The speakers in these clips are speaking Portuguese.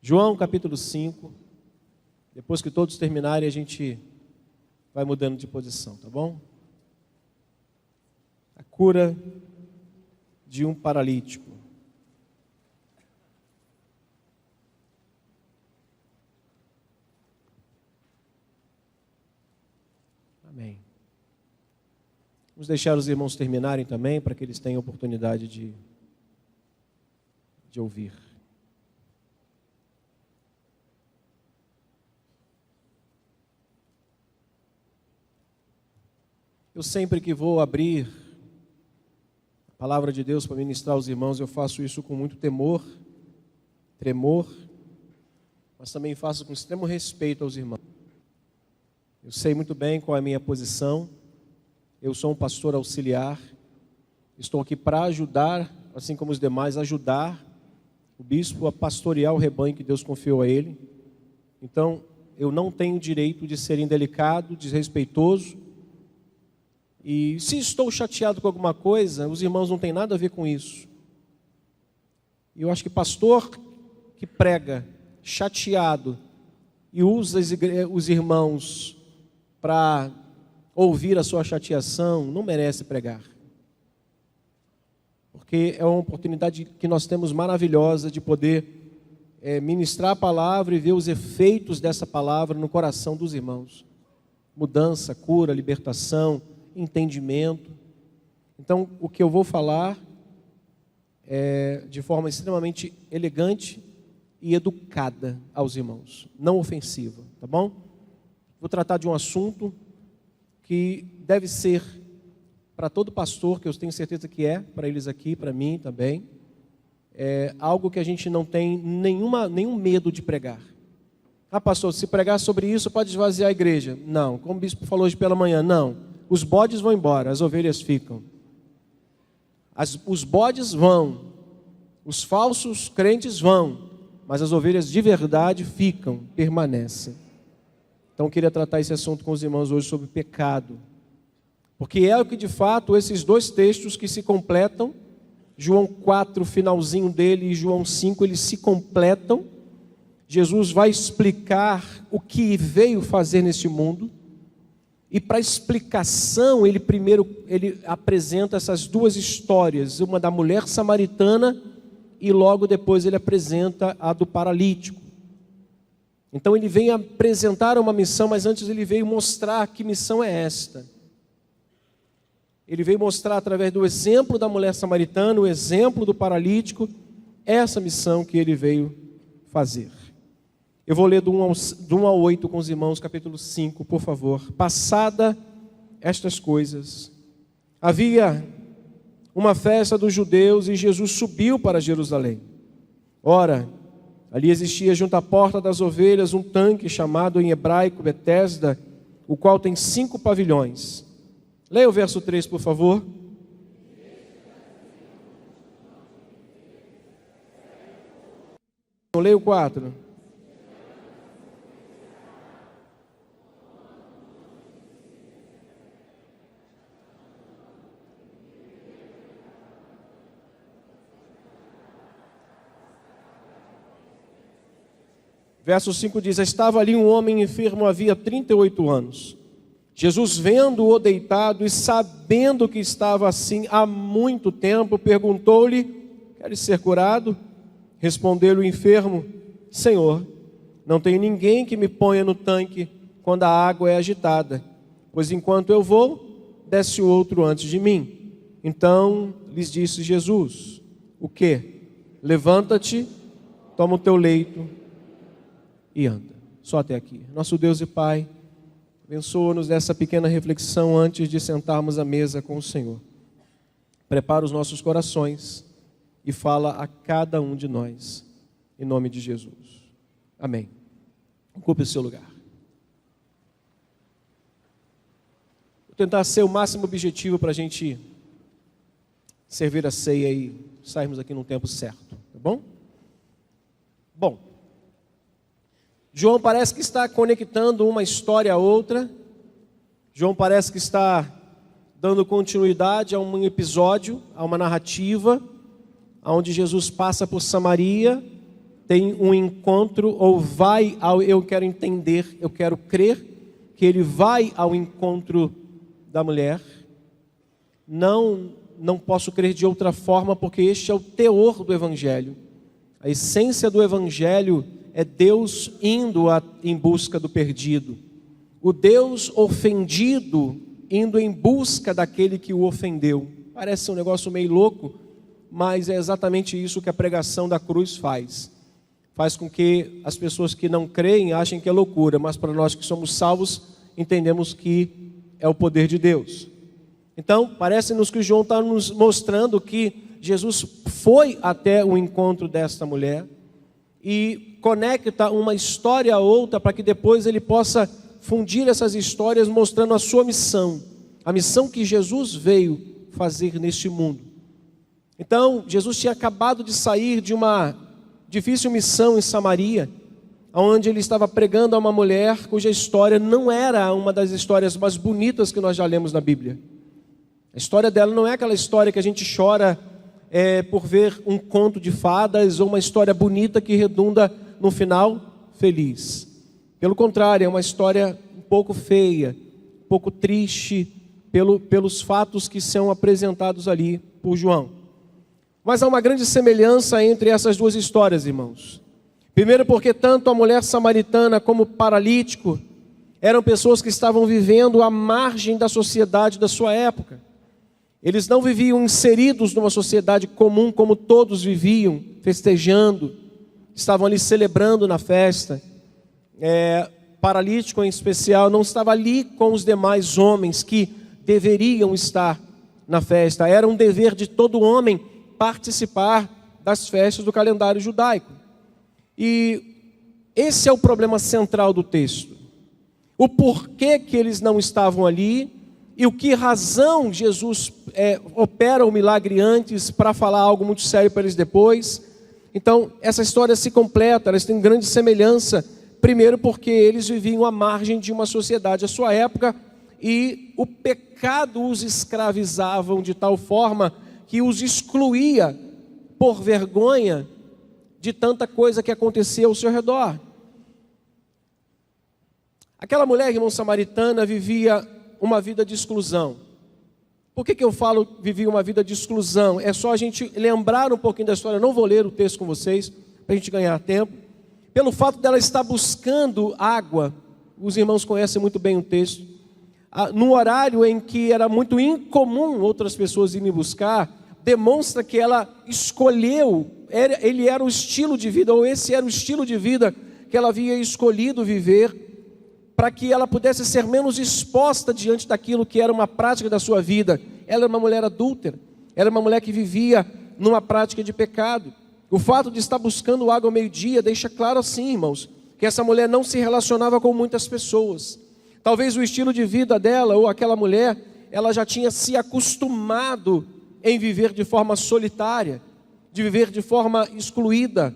João capítulo 5. Depois que todos terminarem, a gente vai mudando de posição, tá bom? A cura de um paralítico. Amém. Vamos deixar os irmãos terminarem também, para que eles tenham oportunidade de ouvir. Eu sempre que vou abrir a palavra de Deus para ministrar aos irmãos, eu faço isso com muito temor, tremor, mas também faço com extremo respeito aos irmãos. Eu sei muito bem qual é a minha posição. Eu sou um pastor auxiliar. Estou aqui para ajudar, assim como os demais, ajudar o bispo a pastorear o rebanho que Deus confiou a ele. Então, eu não tenho direito de ser indelicado, desrespeitoso. E se estou chateado com alguma coisa, os irmãos não têm nada a ver com isso. E eu acho que pastor que prega chateado e usa os irmãos para ouvir a sua chateação, não merece pregar. Porque é uma oportunidade que nós temos maravilhosa de poder ministrar a palavra e ver os efeitos dessa palavra no coração dos irmãos. Mudança, cura, libertação, entendimento. Então, o que eu vou falar é de forma extremamente elegante e educada aos irmãos, não ofensiva, tá bom? Vou tratar de um assunto que deve ser para todo pastor, que eu tenho certeza que é, para eles aqui, para mim também, é algo que a gente não tem nenhum medo de pregar. Ah, pastor, se pregar sobre isso pode esvaziar a igreja. Não, como o bispo falou hoje pela manhã, não. Os bodes vão embora, as ovelhas ficam. Os bodes vão, os falsos crentes vão, mas as ovelhas de verdade ficam, permanecem. Então eu queria tratar esse assunto com os irmãos hoje sobre pecado. Porque é o que de fato esses dois textos que se completam, João 4, finalzinho dele, e João 5, eles se completam. Jesus vai explicar o que veio fazer neste mundo. E para explicação, ele apresenta essas duas histórias, uma da mulher samaritana e logo depois ele apresenta a do paralítico. Então ele vem apresentar uma missão, mas antes ele veio mostrar que missão é esta. Ele veio mostrar através do exemplo da mulher samaritana, o exemplo do paralítico, essa missão que ele veio fazer. Eu vou ler do 1 ao 8 com os irmãos, capítulo 5, por favor. Passada estas coisas, havia uma festa dos judeus e Jesus subiu para Jerusalém. Ora, ali existia junto à porta das ovelhas um tanque chamado em hebraico Betesda, o qual tem 5 pavilhões. Leia o verso 3, por favor. Leia o 4. Verso 5 diz: estava ali um homem enfermo havia 38 anos. Jesus, vendo-o deitado e sabendo que estava assim há muito tempo, perguntou-lhe: queres ser curado? Respondeu-lhe o enfermo: Senhor, não tenho ninguém que me ponha no tanque quando a água é agitada, pois enquanto eu vou, desce o outro antes de mim. Então lhes disse Jesus: o quê? Levanta-te, toma o teu leito e anda. Só até aqui. Nosso Deus e Pai, abençoa-nos nessa pequena reflexão antes de sentarmos à mesa com o Senhor. Prepara os nossos corações e fala a cada um de nós, em nome de Jesus. Amém. Ocupe o seu lugar. Vou tentar ser o máximo objetivo para a gente servir a ceia e sairmos aqui no tempo certo, tá bom? Bom, João parece que está conectando uma história a outra. João parece que está dando continuidade a um episódio, a uma narrativa, onde Jesus passa por Samaria, tem um encontro, ou vai ao, eu quero entender, eu quero crer que ele vai ao encontro da mulher. Não posso crer de outra forma, porque este é o teor do Evangelho. A essência do Evangelho é Deus indo em busca do perdido. O Deus ofendido indo em busca daquele que o ofendeu. Parece um negócio meio louco, mas é exatamente isso que a pregação da cruz faz. Faz com que as pessoas que não creem achem que é loucura, mas para nós que somos salvos, entendemos que é o poder de Deus. Então, parece-nos que João está nos mostrando que Jesus foi até o encontro desta mulher e conecta uma história a outra para que depois ele possa fundir essas histórias mostrando a sua missão, a missão que Jesus veio fazer neste mundo. Então, Jesus tinha acabado de sair de uma difícil missão em Samaria, onde ele estava pregando a uma mulher cuja história não era uma das histórias mais bonitas que nós já lemos na Bíblia. A história dela não é aquela história que a gente chora por ver um conto de fadas ou uma história bonita que redunda no final feliz. Pelo contrário, é uma história um pouco feia, um pouco triste pelos fatos que são apresentados ali por João. Mas há uma grande semelhança entre essas duas histórias, irmãos. Primeiro porque tanto a mulher samaritana como o paralítico eram pessoas que estavam vivendo à margem da sociedade da sua época. Eles não viviam inseridos numa sociedade comum como todos viviam, festejando, estavam ali celebrando na festa. Paralítico em especial não estava ali com os demais homens que deveriam estar na festa. Era um dever de todo homem participar das festas do calendário judaico. E esse é o problema central do texto. O porquê que eles não estavam ali e o que razão Jesus opera o milagre antes para falar algo muito sério para eles depois. Então, essa história se completa, elas têm grande semelhança. Primeiro porque eles viviam à margem de uma sociedade à sua época e o pecado os escravizavam de tal forma que os excluía por vergonha de tanta coisa que acontecia ao seu redor. Aquela mulher, irmão, samaritana, vivia uma vida de exclusão. Por que eu falo vivia uma vida de exclusão? É só a gente lembrar um pouquinho da história. Eu não vou ler o texto com vocês, para a gente ganhar tempo. Pelo fato dela estar buscando água, os irmãos conhecem muito bem o texto, num horário em que era muito incomum outras pessoas irem buscar, demonstra que ela escolheu, ele era o estilo de vida, ou esse era o estilo de vida que ela havia escolhido viver, para que ela pudesse ser menos exposta diante daquilo que era uma prática da sua vida. Ela era uma mulher adúltera, era uma mulher que vivia numa prática de pecado. O fato de estar buscando água ao meio-dia deixa claro assim, irmãos, que essa mulher não se relacionava com muitas pessoas. Talvez o estilo de vida dela, ou aquela mulher, ela já tinha se acostumado em viver de forma solitária, de viver de forma excluída.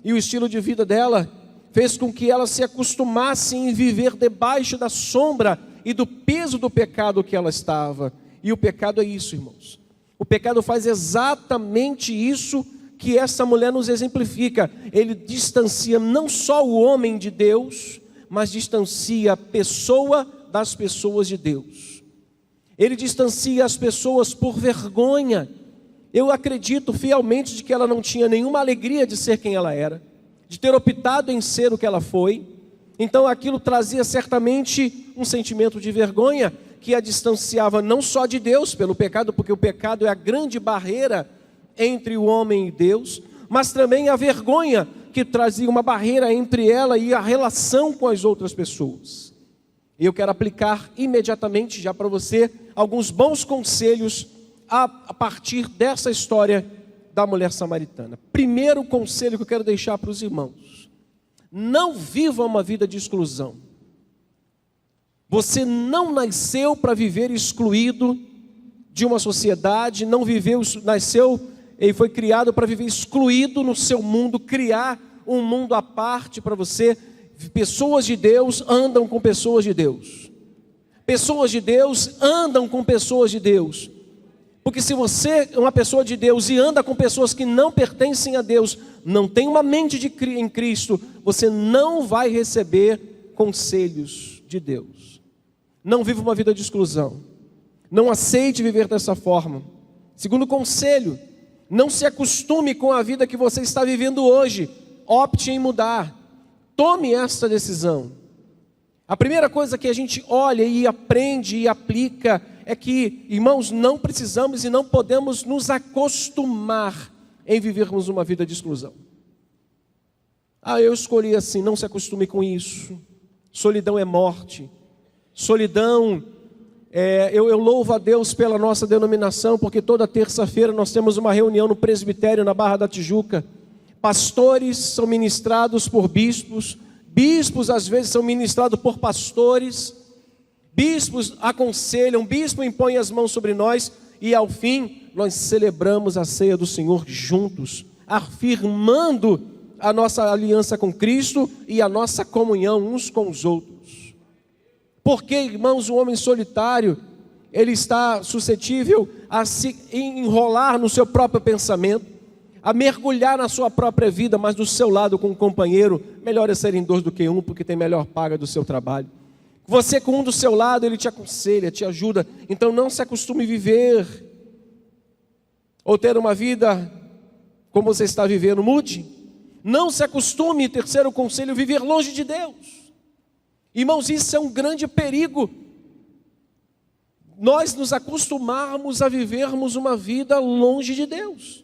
E o estilo de vida dela fez com que ela se acostumasse em viver debaixo da sombra e do peso do pecado que ela estava. E o pecado é isso, irmãos. O pecado faz exatamente isso que essa mulher nos exemplifica. Ele distancia não só o homem de Deus, mas distancia a pessoa das pessoas de Deus. Ele distancia as pessoas por vergonha. Eu acredito fielmente de que ela não tinha nenhuma alegria de ser quem ela era, de ter optado em ser o que ela foi. Então aquilo trazia certamente um sentimento de vergonha que a distanciava não só de Deus pelo pecado, porque o pecado é a grande barreira entre o homem e Deus, mas também a vergonha que trazia uma barreira entre ela e a relação com as outras pessoas. E eu quero aplicar imediatamente já para você alguns bons conselhos a partir dessa história da mulher samaritana. Primeiro conselho que eu quero deixar para os irmãos: não viva uma vida de exclusão. Você não nasceu para viver excluído de uma sociedade, nasceu e foi criado para viver excluído no seu mundo, criar um mundo à parte para você. Pessoas de Deus andam com pessoas de Deus. Pessoas de Deus andam com pessoas de Deus. Porque se você é uma pessoa de Deus e anda com pessoas que não pertencem a Deus, não tem uma mente em Cristo, você não vai receber conselhos de Deus. Não viva uma vida de exclusão. Não aceite viver dessa forma. Segundo conselho, não se acostume com a vida que você está vivendo hoje. Opte em mudar. Tome esta decisão. A primeira coisa que a gente olha e aprende e aplica é que, irmãos, não precisamos e não podemos nos acostumar em vivermos uma vida de exclusão. Eu escolhi assim, não se acostume com isso. Solidão é morte. Solidão, eu louvo a Deus pela nossa denominação, porque toda terça-feira nós temos uma reunião no presbitério na Barra da Tijuca. Pastores são ministrados por bispos, bispos às vezes são ministrados por pastores, bispos aconselham, bispo impõe as mãos sobre nós, e ao fim nós celebramos a ceia do Senhor juntos, afirmando a nossa aliança com Cristo e a nossa comunhão uns com os outros. Porque, irmãos, o homem solitário, ele está suscetível a se enrolar no seu próprio pensamento, a mergulhar na sua própria vida, mas do seu lado com um companheiro, melhor é serem dois do que um, porque tem melhor paga do seu trabalho. Você com um do seu lado, ele te aconselha, te ajuda. Então não se acostume a viver, ou ter uma vida como você está vivendo, mude. Não se acostume, terceiro conselho, viver longe de Deus. Irmãos, isso é um grande perigo. Nós nos acostumarmos a vivermos uma vida longe de Deus.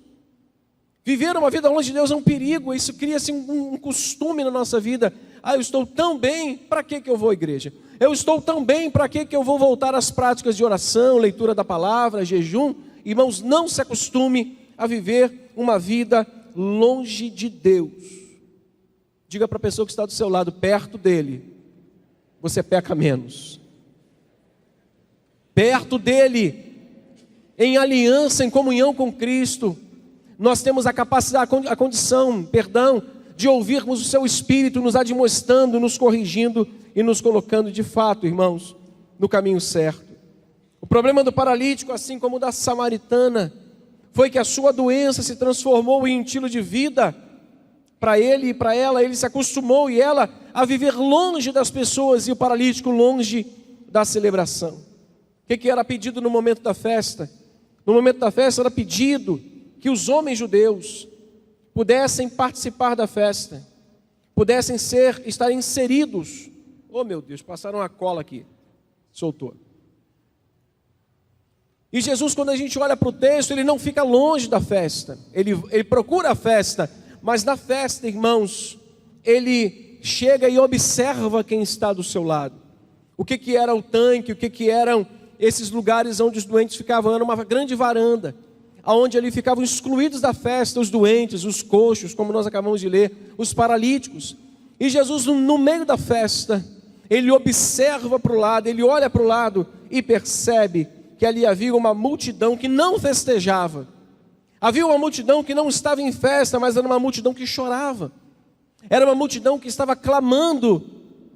Viver uma vida longe de Deus é um perigo. Isso cria-se um costume na nossa vida. Eu estou tão bem, para que eu vou à igreja? Eu estou tão bem, para que eu vou voltar às práticas de oração, leitura da palavra, jejum? Irmãos, não se acostume a viver uma vida longe de Deus. Diga para a pessoa que está do seu lado, perto dele, você peca menos. Perto dele, em aliança, em comunhão com Cristo, nós temos a capacidade, a condição, de ouvirmos o seu Espírito nos admoestando, nos corrigindo e nos colocando de fato, irmãos, no caminho certo. O problema do paralítico, assim como o da samaritana, foi que a sua doença se transformou em estilo de vida para ele e para ela. Ele se acostumou, e ela, a viver longe das pessoas, e o paralítico longe da celebração. O que era pedido no momento da festa? No momento da festa era pedido que os homens judeus pudessem participar da festa, pudessem estar inseridos. Oh meu Deus, passaram uma cola aqui, soltou. E Jesus, quando a gente olha para o texto, ele não fica longe da festa, ele procura a festa, mas na festa, irmãos, ele chega e observa quem está do seu lado. O que era o tanque, o que eram esses lugares onde os doentes ficavam? Era uma grande varanda, onde ali ficavam excluídos da festa os doentes, os coxos, como nós acabamos de ler, os paralíticos. E Jesus, no meio da festa, ele observa para o lado, ele olha para o lado e percebe que ali havia uma multidão que não festejava. Havia uma multidão que não estava em festa, mas era uma multidão que chorava. Era uma multidão que estava clamando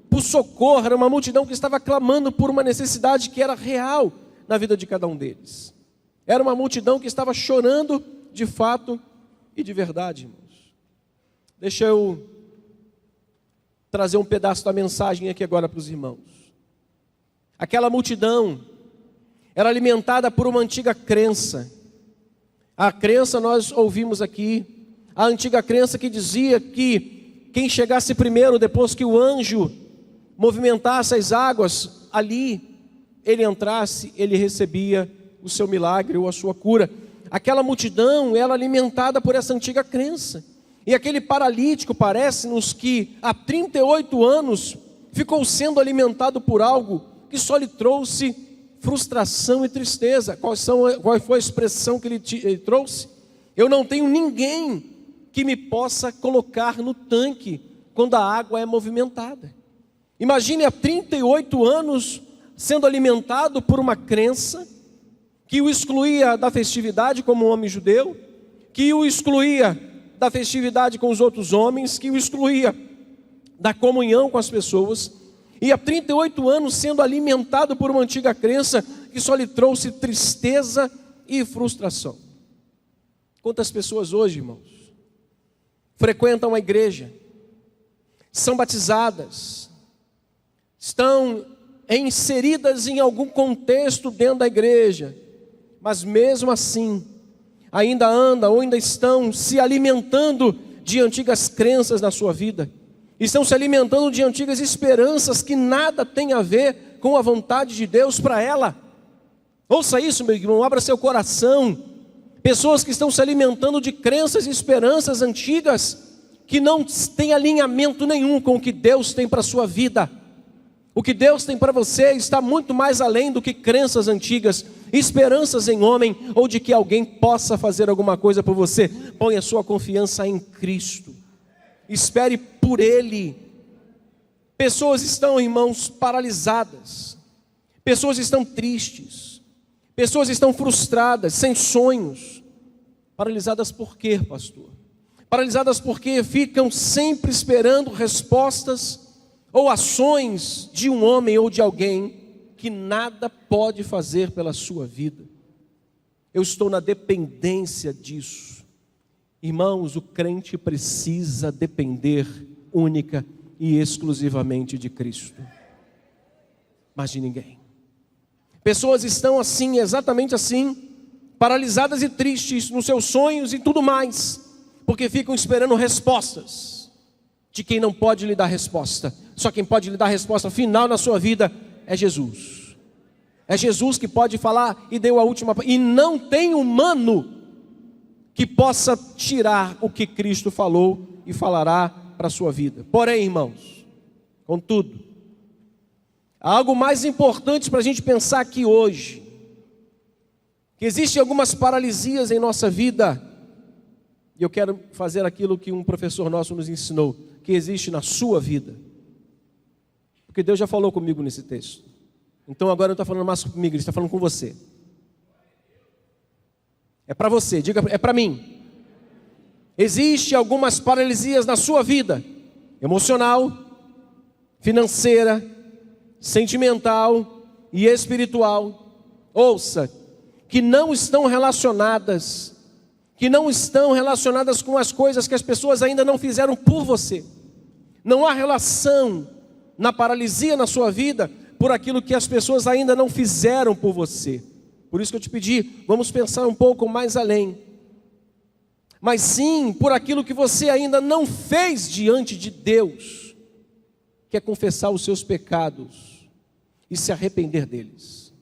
por socorro, era uma multidão que estava clamando por uma necessidade que era real na vida de cada um deles. Era uma multidão que estava chorando de fato e de verdade, irmãos. Deixa eu trazer um pedaço da mensagem aqui agora para os irmãos. Aquela multidão era alimentada por uma antiga crença. A crença nós ouvimos aqui, a antiga crença que dizia que quem chegasse primeiro, depois que o anjo movimentasse as águas, ali ele entrasse, ele recebia o seu milagre ou a sua cura. Aquela multidão era alimentada por essa antiga crença. E aquele paralítico, parece-nos que há 38 anos ficou sendo alimentado por algo que só lhe trouxe frustração e tristeza. Qual foi a expressão que ele trouxe? Eu não tenho ninguém que me possa colocar no tanque quando a água é movimentada. Imagine há 38 anos sendo alimentado por uma crença que o excluía da festividade como um homem judeu, que o excluía da festividade com os outros homens, que o excluía da comunhão com as pessoas, e há 38 anos sendo alimentado por uma antiga crença que só lhe trouxe tristeza e frustração. Quantas pessoas hoje, irmãos, frequentam a igreja, são batizadas, estão inseridas em algum contexto dentro da igreja, mas mesmo assim, ainda andam ou ainda estão se alimentando de antigas crenças na sua vida, estão se alimentando de antigas esperanças que nada tem a ver com a vontade de Deus para ela. Ouça isso, meu irmão, abra seu coração. Pessoas que estão se alimentando de crenças e esperanças antigas, que não têm alinhamento nenhum com o que Deus tem para a sua vida. O que Deus tem para você está muito mais além do que crenças antigas, esperanças em homem, ou de que alguém possa fazer alguma coisa por você. Põe a sua confiança em Cristo, espere por Ele. Pessoas estão, irmãos, paralisadas, pessoas estão tristes, pessoas estão frustradas, sem sonhos. Paralisadas por quê, pastor? Paralisadas porque ficam sempre esperando respostas ou ações de um homem ou de alguém que nada pode fazer pela sua vida. Eu estou na dependência disso. Irmãos, o crente precisa depender única e exclusivamente de Cristo, mas de ninguém. Pessoas estão assim, exatamente assim, paralisadas e tristes nos seus sonhos e tudo mais, porque ficam esperando respostas de quem não pode lhe dar resposta. Só quem pode lhe dar a resposta final na sua vida é Jesus. É Jesus que pode falar e deu a última. E não tem humano que possa tirar o que Cristo falou e falará para a sua vida. Porém, irmãos, contudo, há algo mais importante para a gente pensar aqui hoje. Que existem algumas paralisias em nossa vida. E eu quero fazer aquilo que um professor nosso nos ensinou, que existe na sua vida. Porque Deus já falou comigo nesse texto. Então agora não está falando mais comigo, Ele está falando com você. É para você, diga, é para mim. Existem algumas paralisias na sua vida, emocional, financeira, sentimental e espiritual. Ouça, que não estão relacionadas com as coisas que as pessoas ainda não fizeram por você. Não há relação na paralisia na sua vida por aquilo que as pessoas ainda não fizeram por você. Por isso que eu te pedi, vamos pensar um pouco mais além. Mas sim, por aquilo que você ainda não fez diante de Deus, que é confessar os seus pecados e se arrepender deles.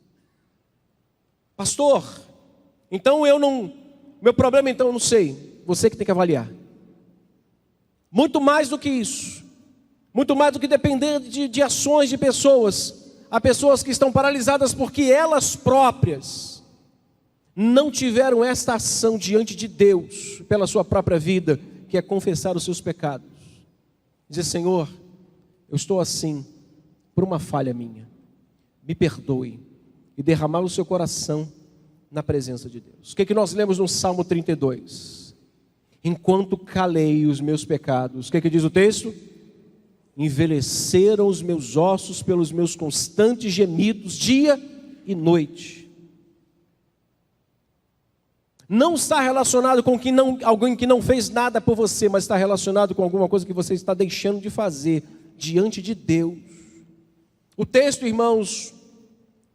Pastor, então meu problema então eu não sei, você que tem que avaliar. Muito mais do que isso, muito mais do que depender de ações de pessoas. Há pessoas que estão paralisadas porque elas próprias não tiveram esta ação diante de Deus, pela sua própria vida, que é confessar os seus pecados. Dizer, Senhor, eu estou assim, por uma falha minha, me perdoe, e derramar o seu coração na presença de Deus. O que nós lemos no Salmo 32? Enquanto calei os meus pecados, o que diz o texto? Envelheceram os meus ossos pelos meus constantes gemidos, dia e noite. Não está relacionado com alguém que não fez nada por você, mas está relacionado com alguma coisa que você está deixando de fazer diante de Deus. O texto, irmãos,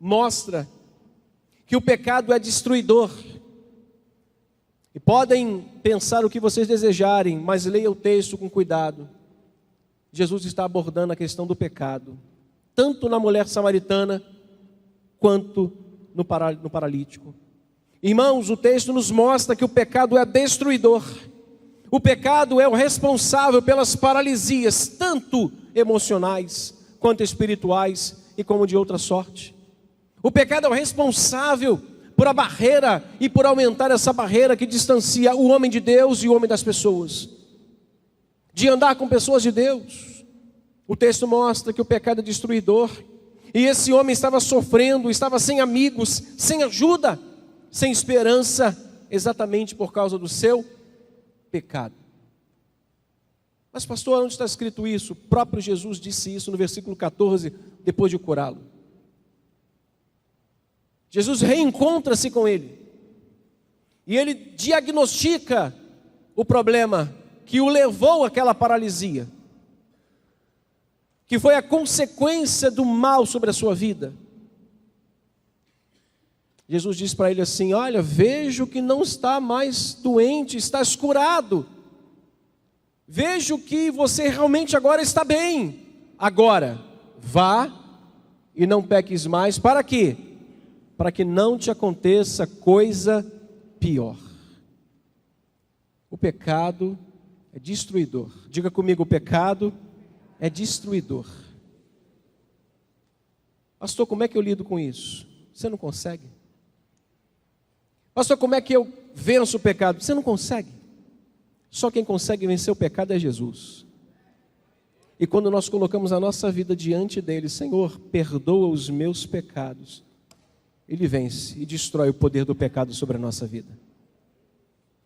mostra que o pecado é destruidor. E podem pensar o que vocês desejarem, mas leia o texto com cuidado. Jesus está abordando a questão do pecado, tanto na mulher samaritana, quanto no paralítico. Irmãos, o texto nos mostra que o pecado é destruidor. O pecado é o responsável pelas paralisias, tanto emocionais, quanto espirituais e como de outra sorte. O pecado é o responsável por a barreira e por aumentar essa barreira que distancia o homem de Deus e o homem das pessoas, de andar com pessoas de Deus. O texto mostra que o pecado é destruidor, e esse homem estava sofrendo, estava sem amigos, sem ajuda, sem esperança, exatamente por causa do seu pecado. Mas pastor, onde está escrito isso? O próprio Jesus disse isso no versículo 14, depois de curá-lo. Jesus reencontra-se com ele, e ele diagnostica o problema que o levou àquela paralisia, que foi a consequência do mal sobre a sua vida. Jesus disse para ele assim: olha, vejo que não está mais doente, estás curado. Vejo que você realmente agora está bem. Agora, vá e não peques mais. Para quê? Para que não te aconteça coisa pior. O pecado é destruidor. Diga comigo, o pecado é destruidor. Pastor, como é que eu lido com isso? Você não consegue. Pastor, como é que eu venço o pecado? Você não consegue. Só quem consegue vencer o pecado é Jesus. E quando nós colocamos a nossa vida diante dele, Senhor, perdoa os meus pecados, ele vence e destrói o poder do pecado sobre a nossa vida.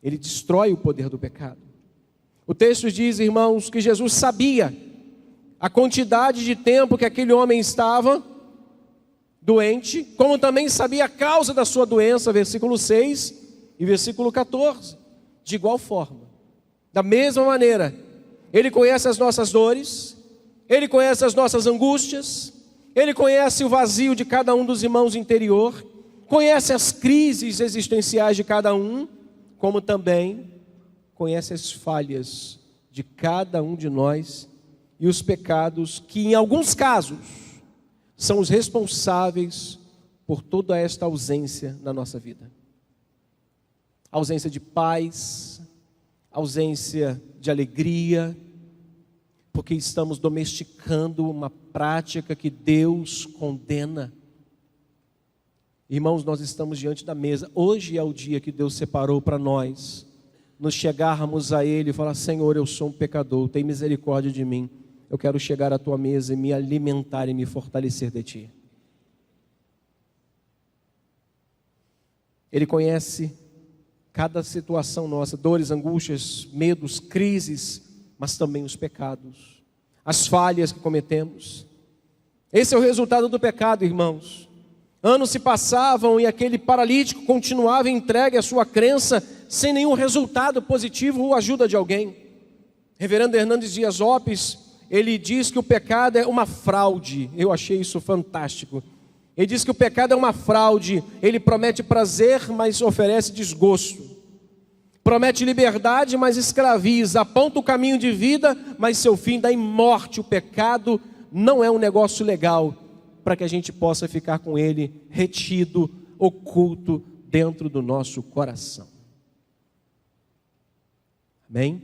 Ele destrói o poder do pecado. O texto diz, irmãos, que Jesus sabia a quantidade de tempo que aquele homem estava doente, como também sabia a causa da sua doença, versículo 6 e versículo 14. De igual forma, da mesma maneira, ele conhece as nossas dores, ele conhece as nossas angústias, ele conhece o vazio de cada um dos irmãos interior, conhece as crises existenciais de cada um, como também conhece as falhas de cada um de nós e os pecados que, em alguns casos, são os responsáveis por toda esta ausência na nossa vida. Ausência de paz, ausência de alegria, porque estamos domesticando uma prática que Deus condena. Irmãos, nós estamos diante da mesa. Hoje é o dia que Deus separou para nós nos chegarmos a Ele e falar: Senhor, eu sou um pecador, tem misericórdia de mim. Eu quero chegar à tua mesa e me alimentar e me fortalecer de ti. Ele conhece cada situação nossa, dores, angústias, medos, crises, mas também os pecados, as falhas que cometemos. Esse é o resultado do pecado, irmãos. Anos se passavam e aquele paralítico continuava entregue à sua crença, sem nenhum resultado positivo ou ajuda de alguém. Reverendo Hernandes Dias Lopes, ele diz que o pecado é uma fraude. Eu achei isso fantástico. Ele diz que o pecado é uma fraude. Ele promete prazer, mas oferece desgosto. Promete liberdade, mas escraviza. Aponta o caminho de vida, mas seu fim dá em morte. O pecado não é um negócio legal para que a gente possa ficar com ele retido, oculto dentro do nosso coração. Amém?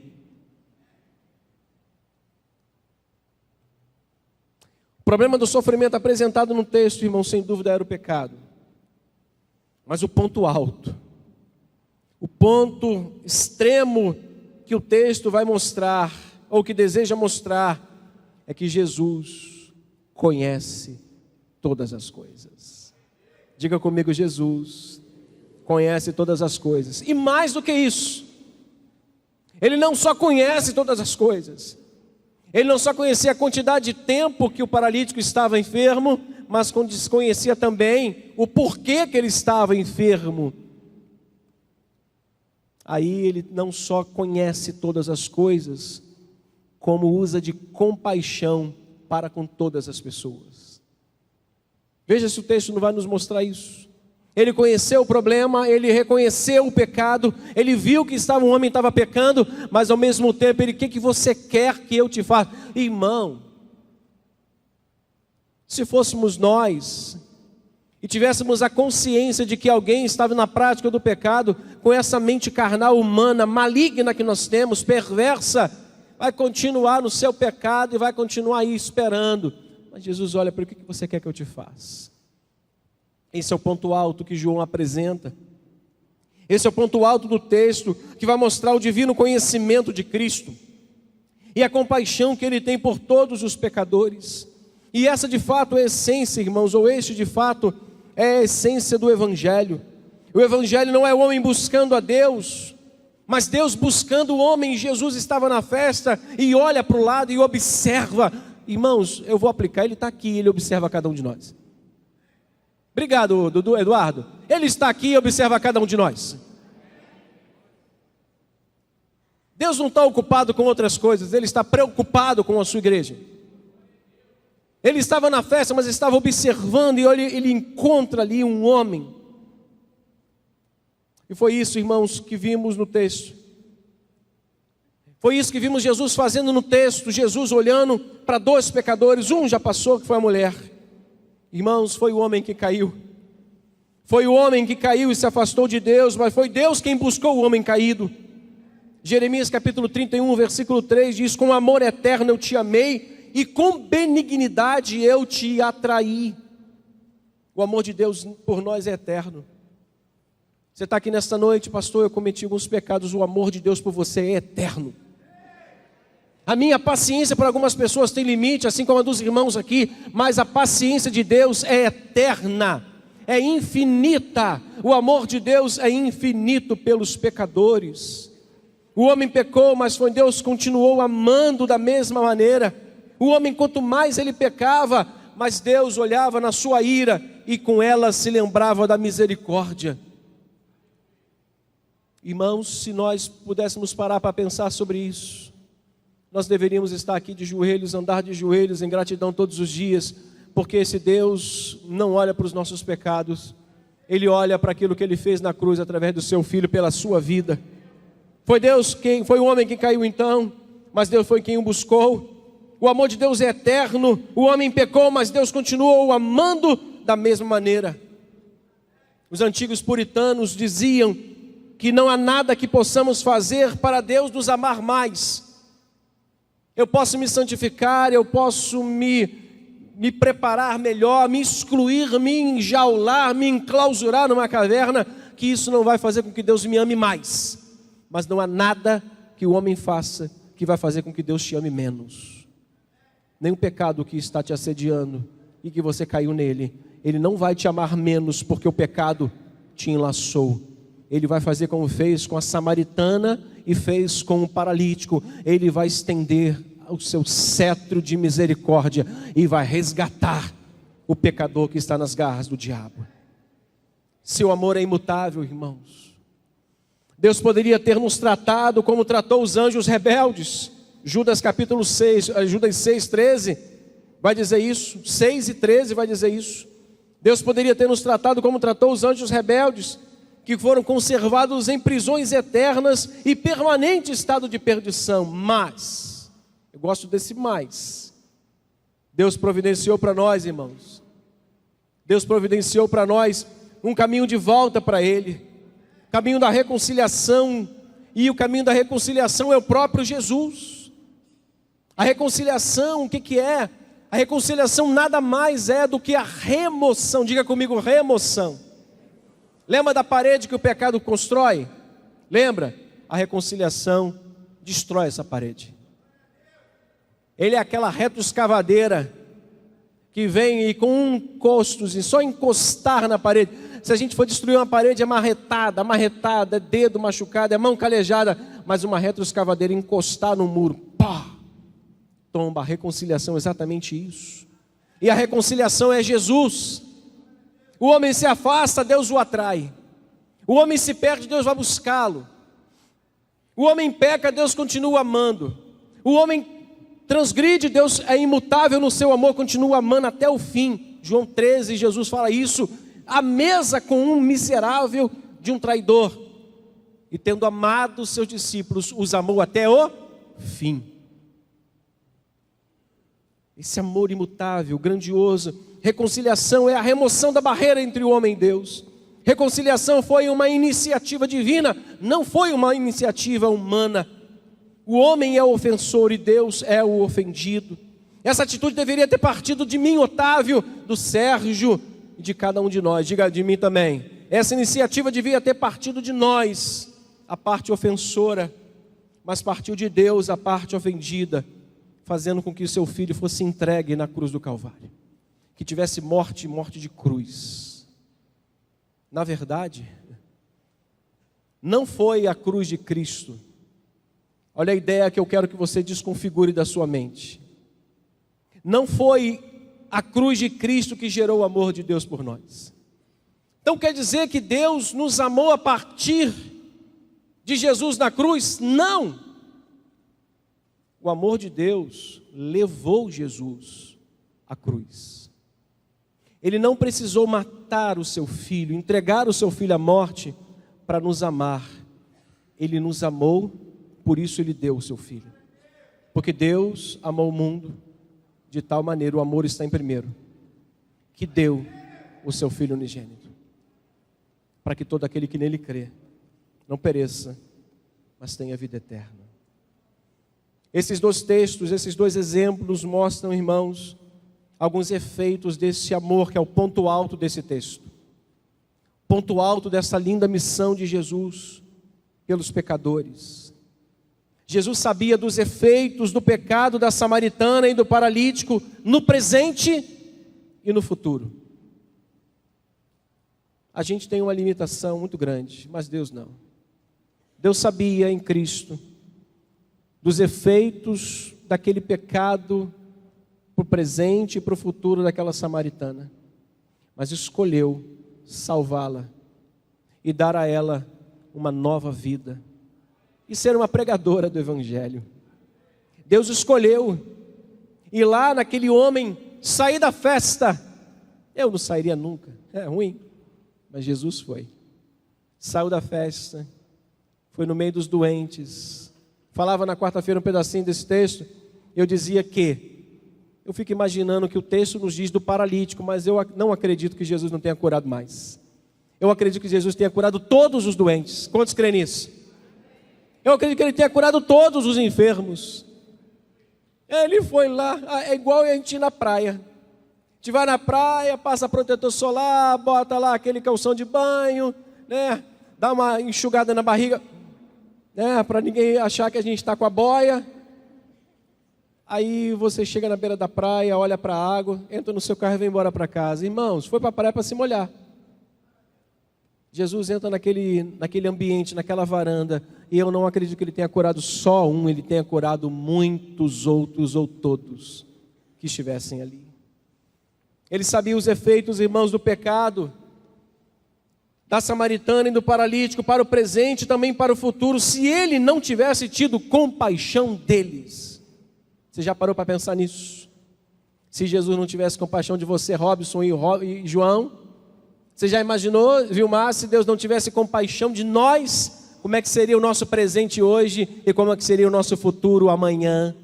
O problema do sofrimento apresentado no texto, irmão, sem dúvida era o pecado. Mas o ponto alto, o ponto extremo que o texto vai mostrar, ou que deseja mostrar, é que Jesus conhece todas as coisas. Diga comigo, Jesus conhece todas as coisas. E mais do que isso, Ele não só conhece todas as coisas, Ele não só conhecia a quantidade de tempo que o paralítico estava enfermo, mas conhecia também o porquê que ele estava enfermo. Aí ele não só conhece todas as coisas, como usa de compaixão para com todas as pessoas. Veja se o texto não vai nos mostrar isso. Ele conheceu o problema, ele reconheceu o pecado, ele viu que um homem estava pecando, mas ao mesmo tempo ele: o que você quer que eu te faça? Irmão, se fôssemos nós e tivéssemos a consciência de que alguém estava na prática do pecado, com essa mente carnal humana, maligna que nós temos, perversa, vai continuar no seu pecado e vai continuar aí esperando. Mas Jesus olha: para o que você quer que eu te faça? Esse é o ponto alto que João apresenta. Esse é o ponto alto do texto, que vai mostrar o divino conhecimento de Cristo e a compaixão que Ele tem por todos os pecadores. E essa de fato é a essência, irmãos, ou este de fato é a essência do Evangelho. O Evangelho não é o homem buscando a Deus, mas Deus buscando o homem. Jesus estava na festa e olha para o lado e observa. Irmãos, eu vou aplicar, Ele está aqui, Ele observa cada um de nós. Obrigado, Dudu, Eduardo. Ele está aqui e observa cada um de nós. Deus não está ocupado com outras coisas, Ele está preocupado com a sua igreja. Ele estava na festa, mas estava observando, e olha, ele encontra ali um homem. E foi isso, irmãos, que vimos no texto. Foi isso que vimos Jesus fazendo no texto, Jesus olhando para 2 pecadores, um já passou, que foi a mulher. Irmãos, foi o homem que caiu. Foi o homem que caiu e se afastou de Deus, mas foi Deus quem buscou o homem caído. Jeremias capítulo 31, versículo 3 diz: com amor eterno eu te amei e com benignidade eu te atraí. O amor de Deus por nós é eterno. Você está aqui nesta noite, pastor, eu cometi alguns pecados, o amor de Deus por você é eterno. A minha paciência por algumas pessoas tem limite, assim como a dos irmãos aqui, mas a paciência de Deus é eterna, é infinita. O amor de Deus é infinito pelos pecadores. O homem pecou, mas foi Deus continuou amando da mesma maneira. O homem, quanto mais ele pecava, mas Deus olhava na sua ira e com ela se lembrava da misericórdia. Irmãos, se nós pudéssemos parar para pensar sobre isso, nós deveríamos estar aqui de joelhos, andar de joelhos em gratidão todos os dias, porque esse Deus não olha para os nossos pecados, Ele olha para aquilo que Ele fez na cruz através do Seu Filho pela sua vida. Foi o homem que caiu então, mas Deus foi quem o buscou. O amor de Deus é eterno. O homem pecou, mas Deus continuou o amando da mesma maneira. Os antigos puritanos diziam que não há nada que possamos fazer para Deus nos amar mais. Eu posso me santificar, eu posso me preparar melhor, me excluir, me enjaular, me enclausurar numa caverna, que isso não vai fazer com que Deus me ame mais. Mas não há nada que o homem faça que vai fazer com que Deus te ame menos. Nem o pecado que está te assediando e que você caiu nele, ele não vai te amar menos porque o pecado te enlaçou. Ele vai fazer como fez com a samaritana e fez com o paralítico. Ele vai estender o seu cetro de misericórdia e vai resgatar o pecador que está nas garras do diabo. Seu amor é imutável, irmãos. Deus poderia ter nos tratado como tratou os anjos rebeldes. Judas capítulo 6, Judas 6, 13 vai dizer isso. 6 e 13 vai dizer isso. Deus poderia ter nos tratado como tratou os anjos rebeldes, que foram conservados em prisões eternas e permanente estado de perdição. Mas, eu gosto desse mais, Deus providenciou para nós, irmãos. Deus providenciou para nós um caminho de volta para Ele, caminho da reconciliação, e o caminho da reconciliação é o próprio Jesus. A reconciliação, o que é? A reconciliação nada mais é do que a remoção, diga comigo, remoção. Lembra da parede que o pecado constrói? Lembra? A reconciliação destrói essa parede. Ele é aquela retroescavadeira que vem e com um encosto, só encostar na parede. Se a gente for destruir uma parede, é marretada, é dedo machucado, é mão calejada, mas uma retroescavadeira encostar no muro, pá, tomba. A reconciliação é exatamente isso. E a reconciliação é Jesus. O homem se afasta, Deus o atrai. O homem se perde, Deus vai buscá-lo. O homem peca, Deus continua amando. O homem transgride, Deus é imutável no seu amor, continua amando até o fim. João 13, Jesus fala isso. À mesa com um miserável de um traidor. E tendo amado os seus discípulos, os amou até o fim. Esse amor imutável, grandioso. Reconciliação é a remoção da barreira entre o homem e Deus. Reconciliação foi uma iniciativa divina, não foi uma iniciativa humana. O homem é o ofensor e Deus é o ofendido. Essa atitude deveria ter partido de mim, Otávio, do Sérgio e de cada um de nós. Diga de mim também. Essa iniciativa devia ter partido de nós, a parte ofensora, mas partiu de Deus, a parte ofendida, fazendo com que o seu filho fosse entregue na cruz do Calvário. Que tivesse morte de cruz. Na verdade, não foi a cruz de Cristo. Olha a ideia que eu quero que você desconfigure da sua mente. Não foi a cruz de Cristo que gerou o amor de Deus por nós. Então quer dizer que Deus nos amou a partir de Jesus na cruz? Não! o amor de Deus levou Jesus à cruz. Ele não precisou matar o seu filho, entregar o seu filho à morte para nos amar. Ele nos amou, por isso ele deu o seu filho. Porque Deus amou o mundo de tal maneira, o amor está em primeiro, que deu o seu filho unigênito, para que todo aquele que nele crê não pereça, mas tenha vida eterna. Esses dois textos, esses dois exemplos mostram, irmãos, alguns efeitos desse amor, que é o ponto alto desse texto. Ponto alto dessa linda missão de Jesus pelos pecadores. Jesus sabia dos efeitos do pecado da samaritana e do paralítico no presente e no futuro. A gente tem uma limitação muito grande, mas Deus não. Deus sabia em Cristo dos efeitos daquele pecado para o presente e para o futuro daquela samaritana, mas escolheu salvá-la e dar a ela uma nova vida e ser uma pregadora do Evangelho. Deus escolheu ir lá naquele homem, sair da festa. Eu não sairia nunca, é ruim, mas Jesus foi. Saiu da festa, foi no meio dos doentes. Falava na quarta-feira um pedacinho desse texto. Eu dizia que eu fico imaginando que o texto nos diz do paralítico, mas eu não acredito que Jesus não tenha curado mais. Eu acredito que Jesus tenha curado todos os doentes. Quantos creem nisso? Eu acredito que Ele tenha curado todos os enfermos. Ele foi lá, é igual a gente ir na praia. A gente vai na praia, passa protetor solar, bota lá aquele calção de banho, né? Dá uma enxugada na barriga, né? Para ninguém achar que a gente está com a boia. Aí você chega na beira da praia, olha para a água, entra no seu carro e vai embora para casa. Irmãos, foi para a praia para se molhar. Jesus entra naquele ambiente, naquela varanda, e eu não acredito que Ele tenha curado só um, Ele tenha curado muitos outros ou todos que estivessem ali. Ele sabia os efeitos, irmãos, do pecado, da samaritana e do paralítico, para o presente e também para o futuro, se Ele não tivesse tido compaixão deles. Você já parou para pensar nisso? Se Jesus não tivesse compaixão de você, Robson e João, você já imaginou, Vilmar, se Deus não tivesse compaixão de nós, como é que seria o nosso presente hoje e como é que seria o nosso futuro amanhã?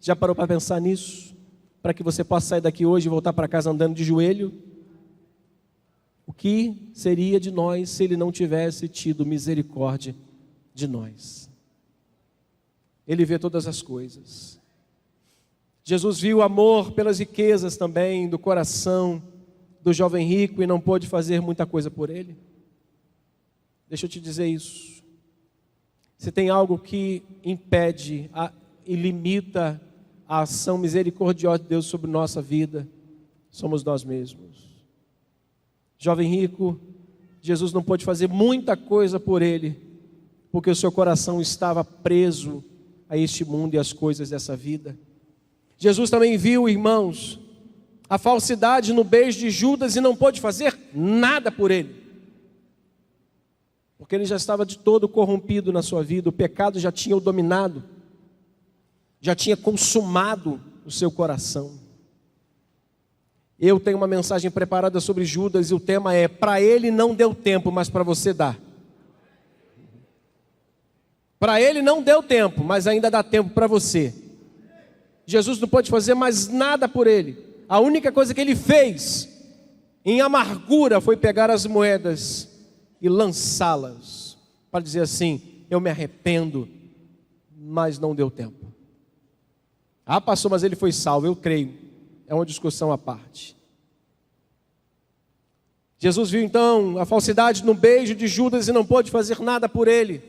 Já parou para pensar nisso? Para que você possa sair daqui hoje e voltar para casa andando de joelho? O que seria de nós se Ele não tivesse tido misericórdia de nós? Ele vê todas as coisas. Jesus viu o amor pelas riquezas também do coração do jovem rico e não pôde fazer muita coisa por ele. Deixa eu te dizer isso. Se tem algo que impede e limita a ação misericordiosa de Deus sobre nossa vida, somos nós mesmos. Jovem rico, Jesus não pôde fazer muita coisa por ele, porque o seu coração estava preso a este mundo e às coisas dessa vida. Jesus também viu, irmãos, a falsidade no beijo de Judas e não pôde fazer nada por ele, porque ele já estava de todo corrompido na sua vida, o pecado já tinha o dominado, já tinha consumado o seu coração. Eu tenho uma mensagem preparada sobre Judas e o tema é: para ele não deu tempo, mas para você dá. Para ele não deu tempo, mas ainda dá tempo para você. Jesus não pôde fazer mais nada por ele. A única coisa que ele fez em amargura foi pegar as moedas e lançá-las, para dizer assim: eu me arrependo, mas não deu tempo. Ah, pastor, mas ele foi salvo. Eu creio, é uma discussão à parte. Jesus viu então a falsidade no beijo de Judas e não pôde fazer nada por ele.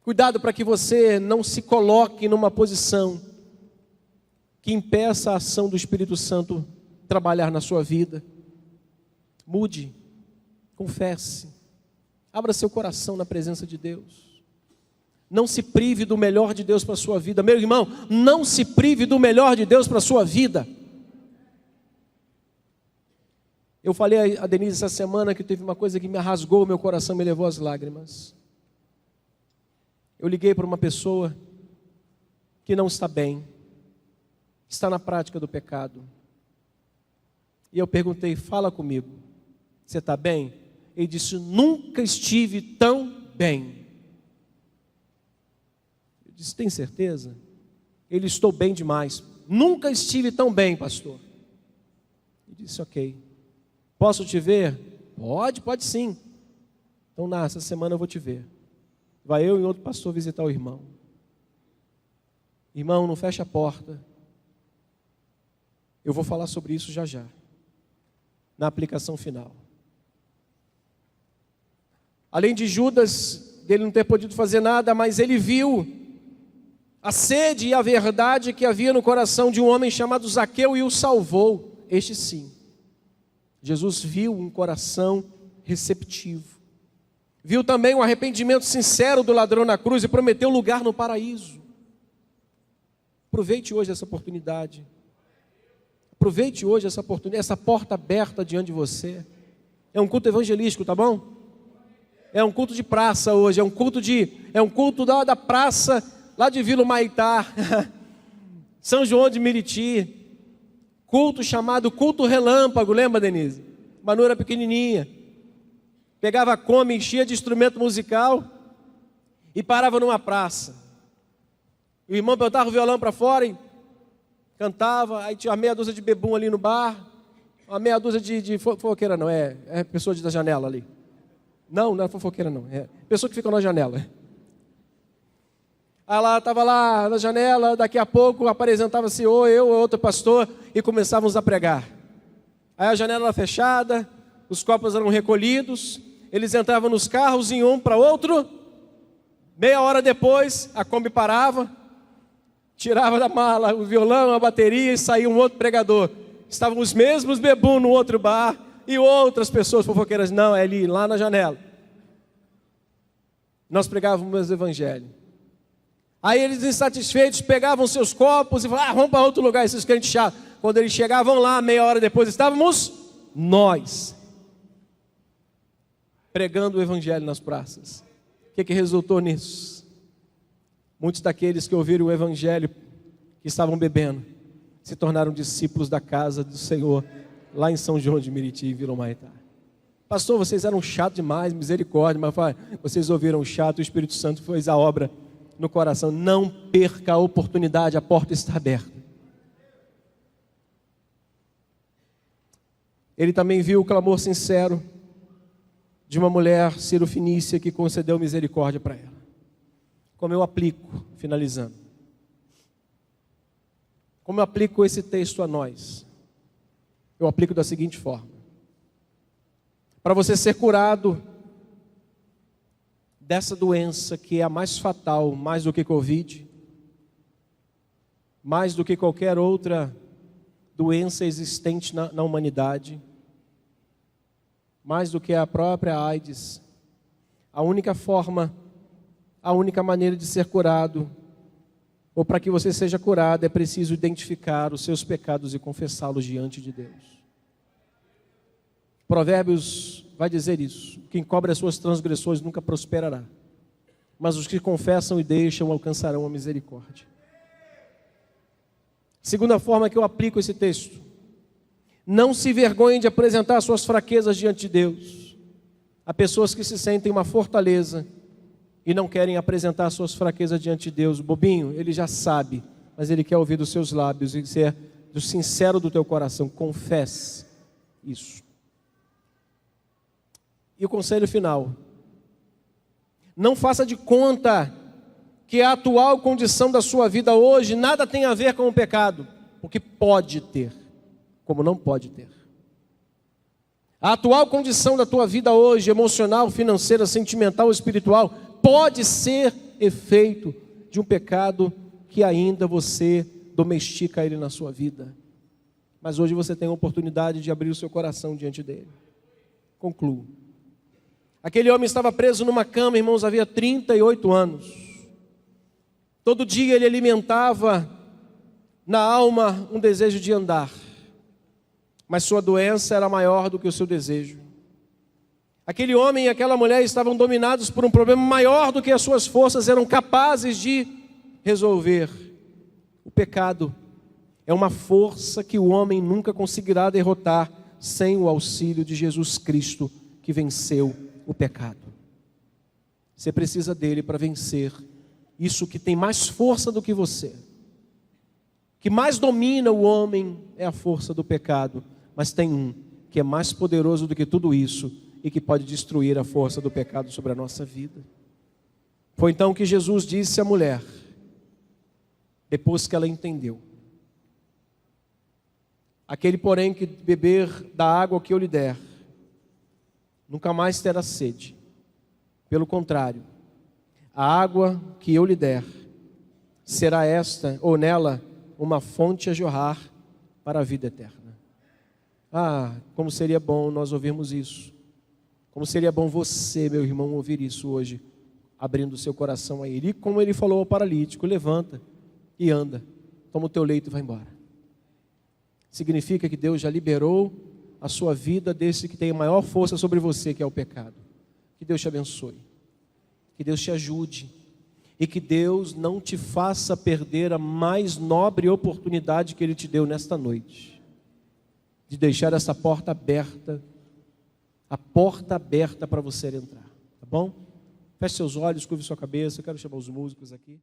Cuidado para que você não se coloque numa posição que impeça a ação do Espírito Santo trabalhar na sua vida. Mude, confesse, abra seu coração na presença de Deus. Não se prive do melhor de Deus para a sua vida. Meu irmão, não se prive do melhor de Deus para a sua vida. Eu falei a Denise essa semana que teve uma coisa que me rasgou o meu coração, me levou às lágrimas. Eu liguei para uma pessoa que não está bem, está na prática do pecado. E eu perguntei, fala comigo, você está bem? Ele disse, nunca estive tão bem. Eu disse, tem certeza? Ele, estou bem demais. Nunca estive tão bem, pastor. Ele disse, ok. Posso te ver? Pode sim. Então, nessa semana eu vou te ver. Vai eu e outro pastor visitar o irmão. Irmão, não fecha a porta. Eu vou falar sobre isso já já, na aplicação final. Além de Judas, dele não ter podido fazer nada, mas ele viu a sede e a verdade que havia no coração de um homem chamado Zaqueu e o salvou. Este sim. Jesus viu um coração receptivo. Viu também o arrependimento sincero do ladrão na cruz e prometeu lugar no paraíso. Aproveite hoje essa oportunidade. Aproveite hoje essa oportunidade, essa porta aberta diante de você. É um culto evangelístico, tá bom? É um culto de praça hoje, é um culto da praça lá de Vila Humaitá, São João de Meriti. Culto chamado culto relâmpago, lembra, Denise? Manu era pequenininha. Pegava a Kombi, enchia de instrumento musical e parava numa praça. O irmão botava o violão para fora e cantava, aí tinha uma meia dúzia de bebum ali no bar, uma meia dúzia de fofoqueira não, é pessoa da janela ali. Não é fofoqueira não, é pessoa que fica na janela. Aí ela estava lá na janela, daqui a pouco apresentava-se ou eu ou outro pastor e começávamos a pregar. Aí a janela era fechada, os copos eram recolhidos, eles entravam nos carros, iam um para outro, meia hora depois a Kombi parava, tirava da mala o violão, a bateria e saía um outro pregador. Estavam os mesmos bebum no outro bar e outras pessoas fofoqueiras, não, é ali, lá na janela. Nós pregávamos o evangelho. Aí eles insatisfeitos pegavam seus copos e falavam, vamos para outro lugar, esses crentes chatos. Quando eles chegavam lá, meia hora depois, estávamos nós pregando o evangelho nas praças. O que resultou nisso? Muitos daqueles que ouviram o evangelho, que estavam bebendo, se tornaram discípulos da casa do Senhor, lá em São João de Meriti, em Vila Humaitá. Pastor, vocês eram chatos demais, misericórdia, mas vocês ouviram o chato, o Espírito Santo fez a obra no coração. Não perca a oportunidade, a porta está aberta. Ele também viu o clamor sincero de uma mulher cirofenícia que concedeu misericórdia para ela. Como eu aplico, finalizando, como eu aplico esse texto a nós? Eu aplico da seguinte forma: para você ser curado dessa doença que é a mais fatal, mais do que Covid, mais do que qualquer outra doença existente na humanidade, mais do que a própria AIDS, a única forma, a única maneira de ser curado, ou para que você seja curado, é preciso identificar os seus pecados e confessá-los diante de Deus. Provérbios vai dizer isso: quem cobre as suas transgressões nunca prosperará, mas os que confessam e deixam alcançarão a misericórdia. Segunda forma que eu aplico esse texto: não se envergonhe de apresentar suas fraquezas diante de Deus. Há pessoas que se sentem uma fortaleza e não querem apresentar suas fraquezas diante de Deus. O bobinho, ele já sabe, mas ele quer ouvir dos seus lábios e ser do sincero do teu coração. Confesse isso. E o conselho final: não faça de conta que a atual condição da sua vida hoje nada tem a ver com o pecado, porque pode ter, como não pode ter. A atual condição da tua vida hoje, emocional, financeira, sentimental, espiritual, pode ser efeito de um pecado que ainda você domestica ele na sua vida. Mas hoje você tem a oportunidade de abrir o seu coração diante dele. Concluo. Aquele homem estava preso numa cama, irmãos, havia 38 anos. Todo dia ele alimentava na alma um desejo de andar, mas sua doença era maior do que o seu desejo. Aquele homem e aquela mulher estavam dominados por um problema maior do que as suas forças eram capazes de resolver. pecado é uma força que o homem nunca conseguirá derrotar sem o auxílio de Jesus Cristo, que venceu o pecado. Você precisa dele para vencer isso que tem mais força do que você. Que mais domina o homem é a força do pecado, mas tem um que é mais poderoso do que tudo isso e que pode destruir a força do pecado sobre a nossa vida. Foi então que Jesus disse à mulher, depois que ela entendeu: aquele, porém, que beber da água que eu lhe der, nunca mais terá sede. Pelo contrário, a água que eu lhe der será esta, ou nela, uma fonte a jorrar para a vida eterna. Ah, como seria bom nós ouvirmos isso. Como seria bom você, meu irmão, ouvir isso hoje, abrindo o seu coração a Ele. E como Ele falou ao paralítico: levanta e anda, toma o teu leito e vai embora. Significa que Deus já liberou a sua vida desse que tem a maior força sobre você, que é o pecado. Que Deus te abençoe, que Deus te ajude, e que Deus não te faça perder a mais nobre oportunidade que Ele te deu nesta noite, de deixar essa porta aberta, a porta aberta para você entrar, tá bom? Feche seus olhos, curve sua cabeça, eu quero chamar os músicos aqui.